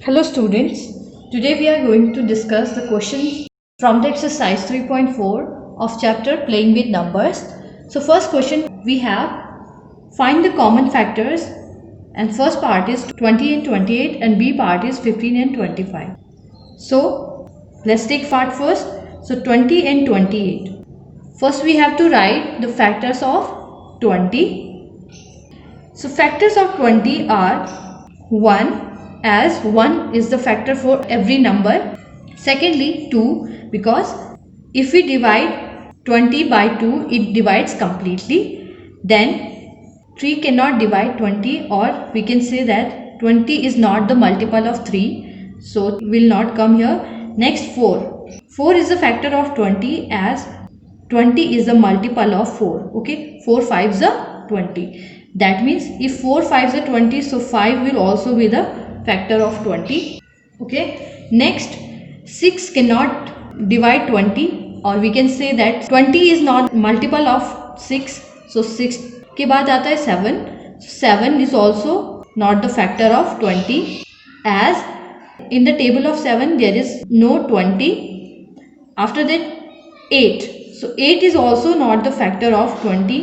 Hello students, today we are going to discuss the questions from the exercise 3.4 of chapter playing with numbers. So first question we have, find the common factors, and first part is 20 and 28 and B part is 15 and 25. So let's take part first. So 20 and 28. First we have to write the factors of 20. So factors of 20 are 1, as 1 is the factor for every number. Secondly, 2, because if we divide 20 by 2, it divides completely. Then 3 cannot divide 20, or we can say that 20 is not the multiple of 3. So it will not come here. Next, 4. 4 is the factor of 20, as 20 is the multiple of 4. Okay, 4 5s are 20. That means if 4 5s are 20, so 5 will also be the factor of 20. Okay, next, 6 cannot divide 20, or we can say that 20 is not multiple of 6. So 6 के बाद आता है 7. 7 is also not the factor of 20, as in the table of 7 there is no 20. After that, 8. So 8 is also not the factor of 20.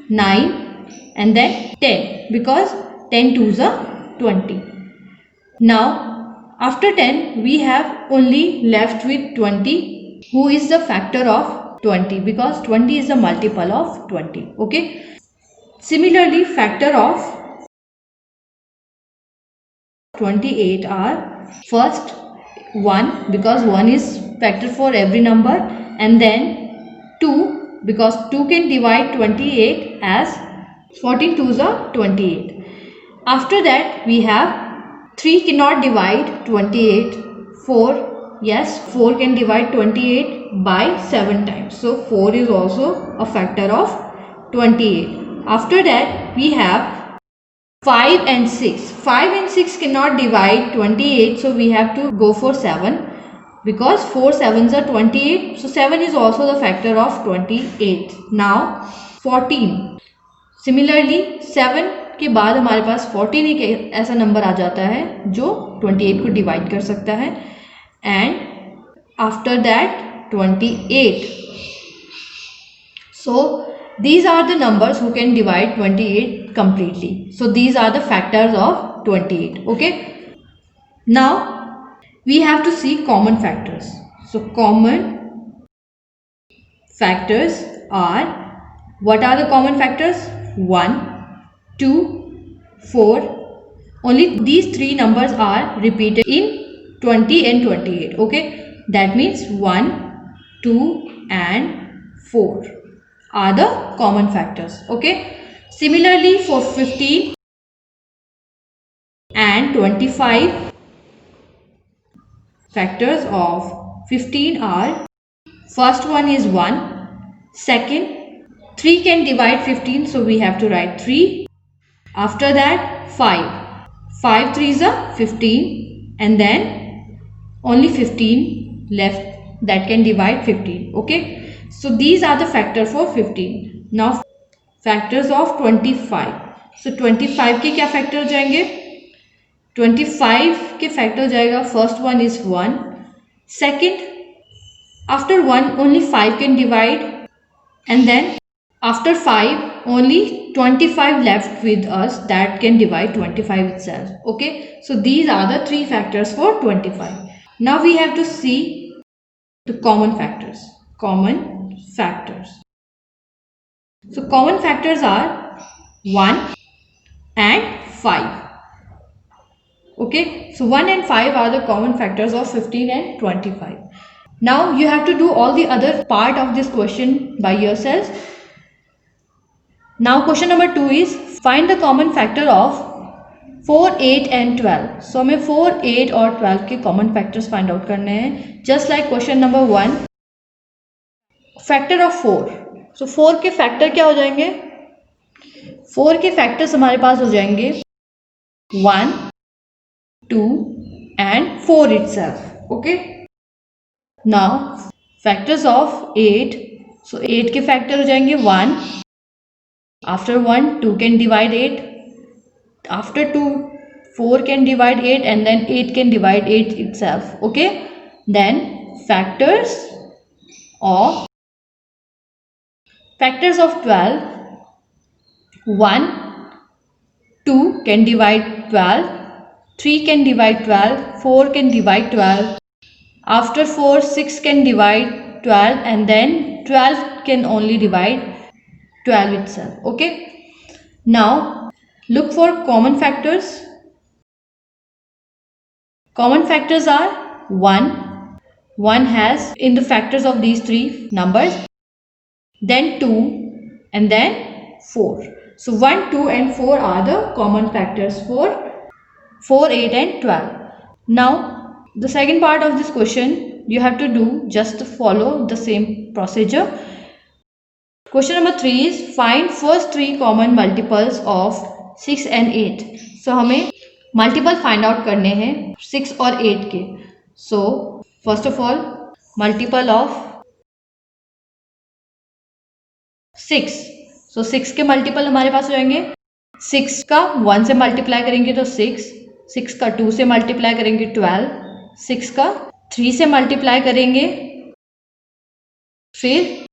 9 and then 10, because 10 twos are 20. Now after 10 we have only left with 20, who is the factor of 20, because 20 is the multiple of 20. Okay. Similarly, factor of 28 are, first 1, because 1 is factor for every number, and then 2, because 2 can divide 28, as 14 twos are 28. After that we have 3 cannot divide 28. 4, yes, 4 can divide 28 by 7 times. So 4 is also a factor of 28. After that we have 5 and 6. 5 and 6 cannot divide 28, so we have to go for 7, because 4 sevens are 28. So 7 is also the factor of 28. Now 14. Similarly, 7 के बाद हमारे पास 14 एक ऐसा number आ जाता है जो 28 को divide कर सकता है, and after that 28. So these are the numbers who can divide 28 completely. So these are the factors of 28. Okay. Now we have to see common factors. So common factors are, what are the common factors? 1, 2, 4. Only these three numbers are repeated in 20 and 28. Okay, that means 1, 2 and 4 are the common factors. Okay. Similarly, for 15 and 25, factors of 15 are, first one is 1. Second, 3 can divide 15, so we have to write 3. After that, 5. 5 threes are 15, and then only 15 left that can divide 15. Okay. So these are the factors for 15. Now factors of 25. So 25 के क्या factor हो जाएंगे? 25 के factor हो जाएगा, first one is 1. Second, after 1 only 5 can divide, and then after 5 only 25 left with us that can divide 25 itself. Okay, so these are the three factors for 25. Now we have to see the common factors. Common factors. So common factors are 1 and 5. Okay, so 1 and 5 are the common factors of 15 and 25. Now you have to do all the other part of this question by yourselves. Now question number 2 is, find the common factor of 4, 8 and 12. So हमें 4, 8 और 12 के common factors find out करने हैं. Just like question number 1, factor of 4. So 4 के factor क्या हो जाएंगे? 4 के factors हमारे पास हो जाएंगे 1, 2 and 4 itself. Okay. Now factors of 8. So 8 के factor हो जाएंगे 1. After 1, 2 can divide 8. After 2, 4 can divide 8, and then 8 can divide 8 itself. Okay, then factors of 12. 1, 2 can divide 12, 3 can divide 12, 4 can divide 12. After 4, 6 can divide 12, and then 12 can only divide 12 itself. Okay, now look for common factors. Common factors are 1. 1 has in the factors of these three numbers, then 2, and then 4. So 1, 2 and 4 are the common factors for 4, 8 and 12. Now the second part of this question you have to do just follow the same procedure. Question number 3 is find first three common multiples of 6 and 8. So हमें multiple find out करने हैं 6 और 8 के. So first of all multiple of 6. सो 6 के multiple हमारे पास हो जाएंगे. 6 का 1 से मल्टीप्लाई करेंगे तो 6, 6 का 2 से मल्टीप्लाई करेंगे 12, 6 का 3 से मल्टीप्लाई करेंगे, फिर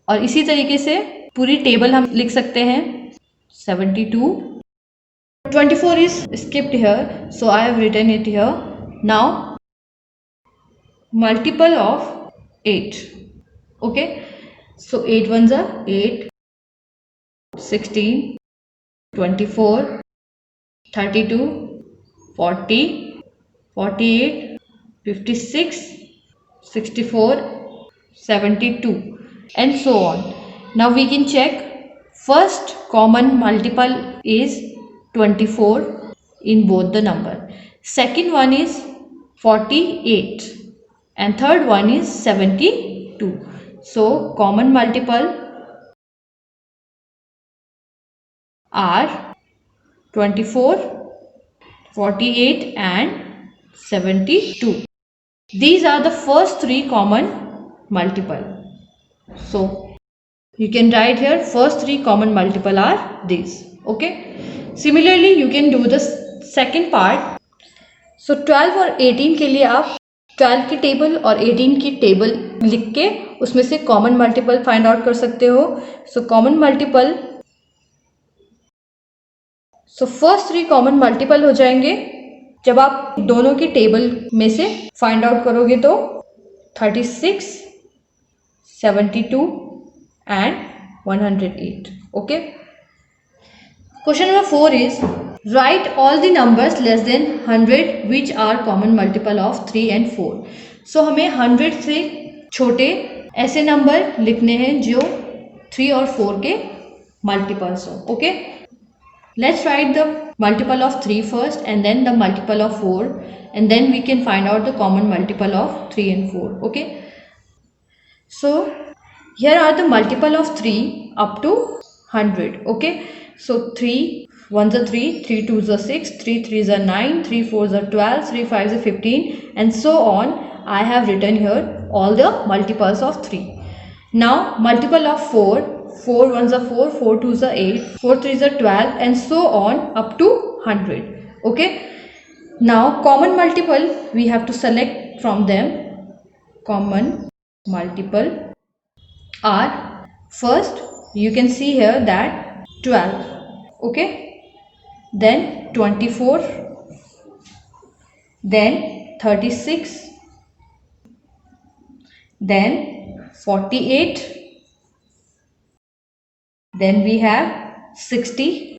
और इसी तरीके से पूरी टेबल हम लिख सकते हैं. 72. 24 is skipped here, so I have written it here. Now multiple of 8. Okay, so 8 ones are 8, 16, 24, 32, 40, 48, 56, 64, 72 and so on. Now we can check. First common multiple is 24 in both the number. Second one is 48 and third one is 72. So common multiple are 24, 48 and 72. These are the first three common multiple. So you can write here first three common multiple are these. Okay. Similarly you can do the second part. So 12 और 18 के लिए आप 12 की table और 18 की table लिख के उसमें से कॉमन मल्टीपल फाइंड आउट कर सकते हो. So common multiple, so first three common multiple हो जाएंगे जब आप दोनों की टेबल में से फाइंड आउट करोगे तो 36, 72 and 108. Okay. Question number 4 is write all the numbers less than 100 which are common multiple of 3 and 4. So हमें 100 से छोटे ऐसे नंबर लिखने हैं जो 3 और 4 के मल्टीपल्स हो. Okay, let's write the multiple of 3 first and then the multiple of 4 and then we can find out the common multiple of 3 and 4. Okay, so here are the multiple of 3 up to 100. Okay, so 3 1s are 3, 3 2s are 6, 3 3s are 9, 3 4s are 12, 3 5s are 15 and so on. I have written here all the multiples of 3. Now multiple of 4, 4 1s are 4, 4 2s are 8, 4 3s are 12 and so on up to 100. Okay, now common multiple we have to select from them. Common multiple are first you can see here that 12. Okay, then 24, then 36, then 48, then we have 60,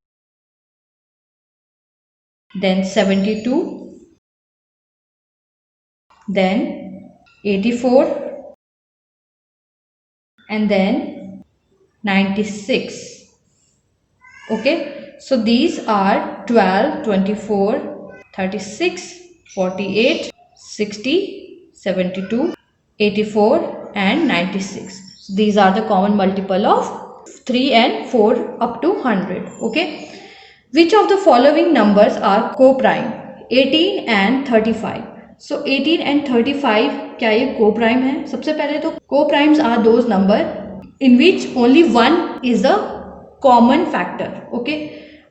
then 72, then 84 and then 96. Okay, so these are 12, 24, 36, 48, 60, 72, 84 and 96. So these are the common multiple of 3 and 4 up to 100. Okay, which of the following numbers are co-prime? 18 and 35. So 18 and 35 क्या ये co-prime है? सबसे पहले तो co-primes are those number in which only one is the common factor. Okay,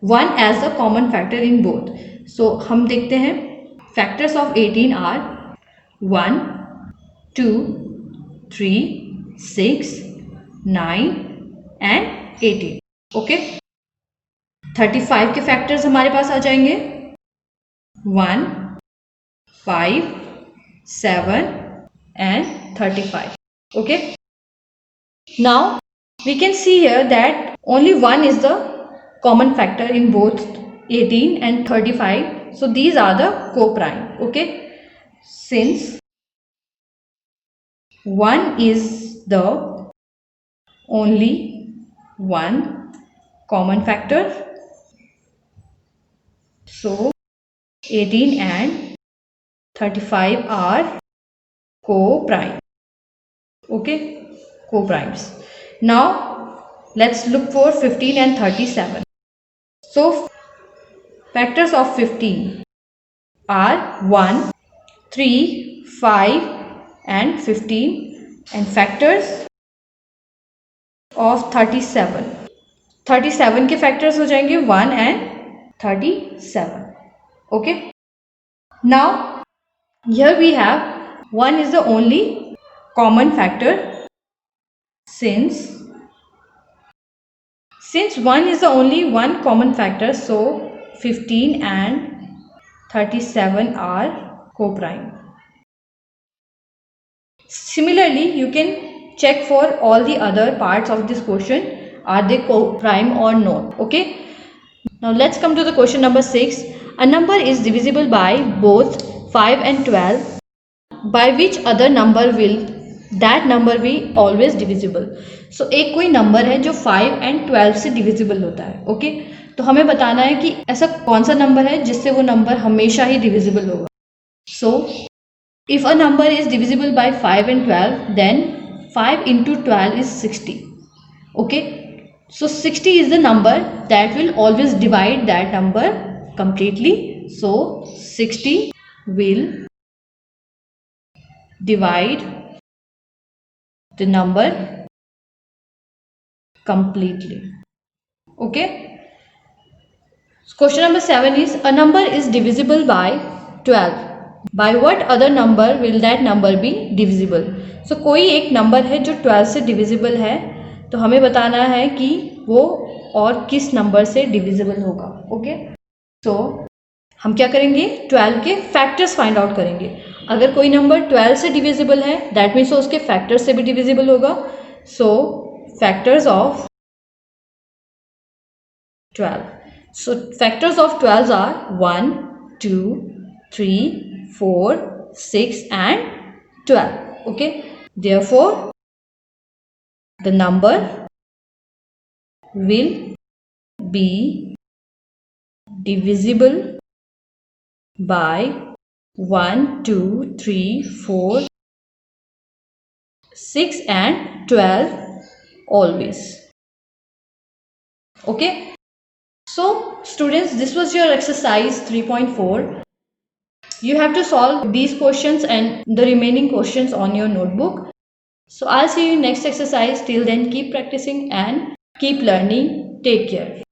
1 as the common factor in both. So हम देखते हैं factors of 18 are 1, 2, 3, 6, 9 and 18. Okay 35 के फैक्टर्स हमारे पास आ जाएंगे 1, 5, 7 and 35. Okay, now we can see here that only 1 is the common factor in both 18 and 35. So these are the co-prime. Okay, since 1 is the only one common factor, so 18 and 35 are co-prime. Okay, co-primes. Now let's look for 15 and 37. So factors of 15 are 1, 3, 5 and 15, and factors of 37. 37 के factors हो जाएंगे 1 and 37. Okay. Now here we have 1 is the only common factor since 1 is the only one common factor, so 15 and 37 are co-prime. Similarly, you can check for all the other parts of this question, are they co-prime or not. Okay, now let's come to the question number 6. A number is divisible by both 5 and 12. By which other number will that number be always divisible? So एक कोई number है जो 5 and 12 से divisible होता है. Okay, तो हमें बताना है कि ऐसा कौन सा नंबर है जिससे वो नंबर हमेशा ही डिविजिबल होगा. सो if a number is divisible by 5 and 12, then 5 into 12 is 60. Okay, so 60 is the number that will always divide that number completely. So 60 will divide the number completely. Okay, so question number 7 is a number is divisible by 12. By what other number will that number be divisible? So कोई एक number है जो 12 से divisible है, तो हमें बताना है कि वो और किस नंबर से डिविजिबल होगा. ओके, सो हम क्या करेंगे, 12 के फैक्टर्स फाइंड आउट करेंगे. अगर कोई नंबर 12 से डिविजिबल है, दैट मीन्स उसके फैक्टर्स से भी डिविजिबल होगा. सो factors of 12. So factors of 12 are 1, 2, 3, 4, 6 and 12. Okay, therefore the number will be divisible by 1, 2, 3, 4, 6 and 12 always. Okay, so students, this was your exercise 3.4. You have to solve these questions and the remaining questions on your notebook. So I'll see you in next exercise. Till then, keep practicing and keep learning. Take care.